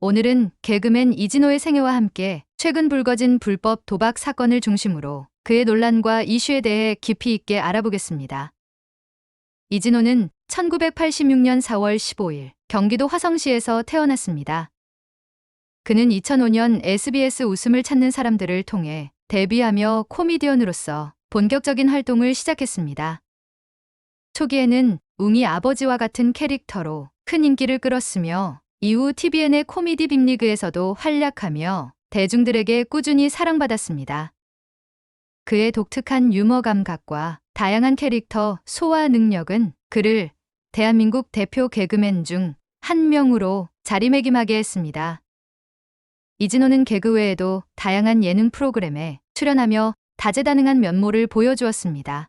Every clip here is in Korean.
오늘은 개그맨 이진호의 생애와 함께 최근 불거진 불법 도박 사건을 중심으로 그의 논란과 이슈에 대해 깊이 있게 알아보겠습니다. 이진호는 1986년 4월 15일 경기도 화성시에서 태어났습니다. 그는 2005년 SBS 웃음을 찾는 사람들을 통해 데뷔하며 코미디언으로서 본격적인 활동을 시작했습니다. 초기에는 웅이 아버지와 같은 캐릭터로 큰 인기를 끌었으며 이후 TVN의 코미디 빅리그에서도 활약하며 대중들에게 꾸준히 사랑받았습니다. 그의 독특한 유머 감각과 다양한 캐릭터 소화 능력은 그를 대한민국 대표 개그맨 중 한 명으로 자리매김하게 했습니다. 이진호는 개그 외에도 다양한 예능 프로그램에 출연하며 다재다능한 면모를 보여주었습니다.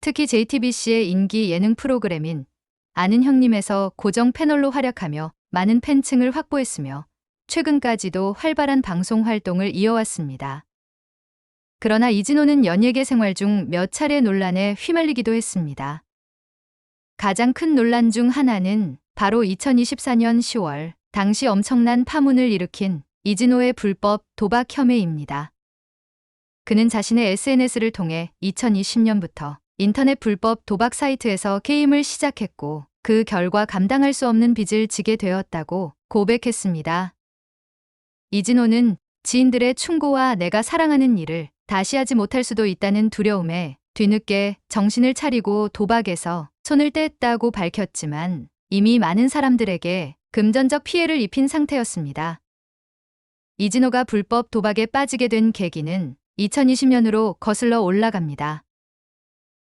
특히 JTBC의 인기 예능 프로그램인 아는 형님에서 고정 패널로 활약하며 많은 팬층을 확보했으며 최근까지도 활발한 방송 활동을 이어왔습니다. 그러나 이진호는 연예계 생활 중 몇 차례 논란에 휘말리기도 했습니다. 가장 큰 논란 중 하나는 바로 2024년 10월 당시 엄청난 파문을 일으킨 이진호의 불법 도박 혐의입니다. 그는 자신의 SNS를 통해 2020년부터 인터넷 불법 도박 사이트에서 게임을 시작했고 그 결과 감당할 수 없는 빚을 지게 되었다고 고백했습니다. 이진호는 지인들의 충고와 내가 사랑하는 일을 다시 하지 못할 수도 있다는 두려움에 뒤늦게 정신을 차리고 도박에서 손을 뗐다고 밝혔지만 이미 많은 사람들에게 금전적 피해를 입힌 상태였습니다. 이진호가 불법 도박에 빠지게 된 계기는 2020년으로 거슬러 올라갑니다.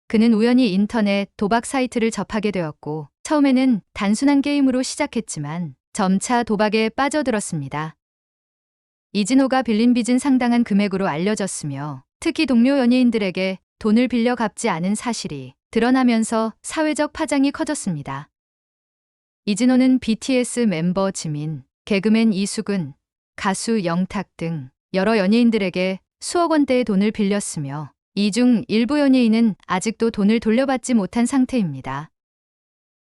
그는 우연히 인터넷 도박 사이트를 접하게 되었고 처음에는 단순한 게임으로 시작했지만 점차 도박에 빠져들었습니다. 이진호가 빌린 빚은 상당한 금액으로 알려졌으며 특히 동료 연예인들에게 돈을 빌려 갚지 않은 사실이 드러나면서 사회적 파장이 커졌습니다. 이진호는 BTS 멤버 지민, 개그맨 이수근, 가수 영탁 등 여러 연예인들에게 수억 원대의 돈을 빌렸으며 이 중 일부 연예인은 아직도 돈을 돌려받지 못한 상태입니다.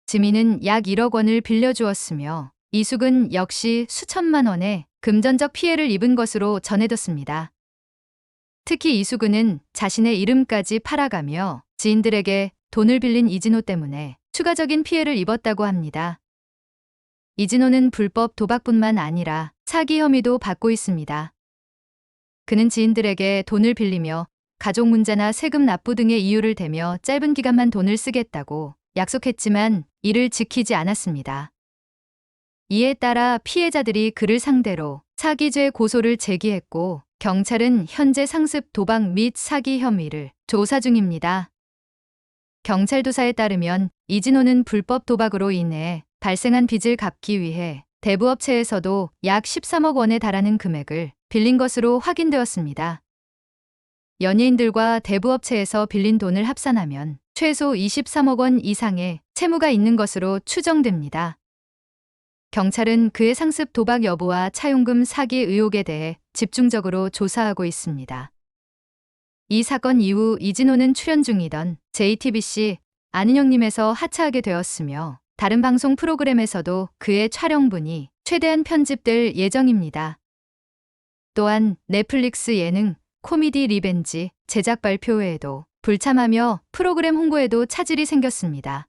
지민은 약 1억 원을 빌려주었으며 이수근 역시 수천만 원의 금전적 피해를 입은 것으로 전해졌습니다. 특히 이수근은 자신의 이름까지 팔아가며 지인들에게 돈을 빌린 이진호 때문에 추가적인 피해를 입었다고 합니다. 이진호는 불법 도박뿐만 아니라 사기 혐의도 받고 있습니다. 그는 지인들에게 돈을 빌리며 가족 문제나 세금 납부 등의 이유를 대며 짧은 기간만 돈을 쓰겠다고 약속했지만 이를 지키지 않았습니다. 이에 따라 피해자들이 그를 상대로 사기죄 고소를 제기했고 경찰은 현재 상습 도박 및 사기 혐의를 조사 중입니다. 경찰 조사에 따르면 이진호는 불법 도박으로 인해 발생한 빚을 갚기 위해 대부업체에서도 약 13억 원에 달하는 금액을 빌린 것으로 확인되었습니다. 연예인들과 대부업체에서 빌린 돈을 합산하면 최소 23억 원 이상의 채무가 있는 것으로 추정됩니다. 경찰은 그의 상습 도박 여부와 차용금 사기 의혹에 대해 집중적으로 조사하고 있습니다. 이 사건 이후 이진호는 출연 중이던 JTBC 아는 형님에서 하차하게 되었으며 다른 방송 프로그램에서도 그의 촬영분이 최대한 편집될 예정입니다. 또한 넷플릭스 예능 코미디 리벤지 제작 발표회에도 불참하며 프로그램 홍보에도 차질이 생겼습니다.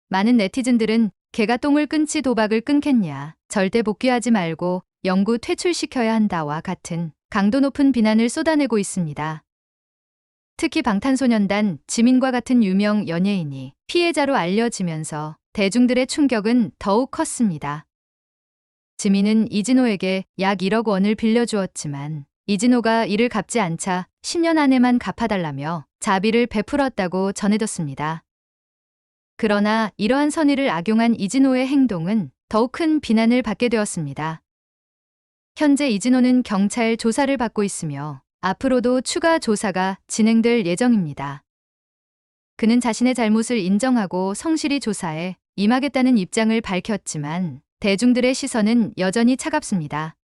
많은 네티즌들은 개가 똥을 끊지 도박을 끊겠냐, 절대 복귀하지 말고 영구 퇴출시켜야 한다와 같은 강도 높은 비난을 쏟아내고 있습니다. 특히 방탄소년단 지민과 같은 유명 연예인이 피해자로 알려지면서 대중들의 충격은 더욱 컸습니다. 지민은 이진호에게 약 1억 원을 빌려주었지만 이진호가 이를 갚지 않자 10년 안에만 갚아달라며 자비를 베풀었다고 전해졌습니다. 그러나 이러한 선의를 악용한 이진호의 행동은 더욱 큰 비난을 받게 되었습니다. 현재 이진호는 경찰 조사를 받고 있으며 앞으로도 추가 조사가 진행될 예정입니다. 그는 자신의 잘못을 인정하고 성실히 조사에 임하겠다는 입장을 밝혔지만 대중들의 시선은 여전히 차갑습니다.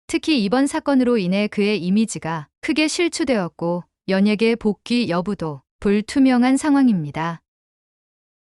특히 이번 사건으로 인해 그의 이미지가 크게 실추되었고 연예계 복귀 여부도 불투명한 상황입니다.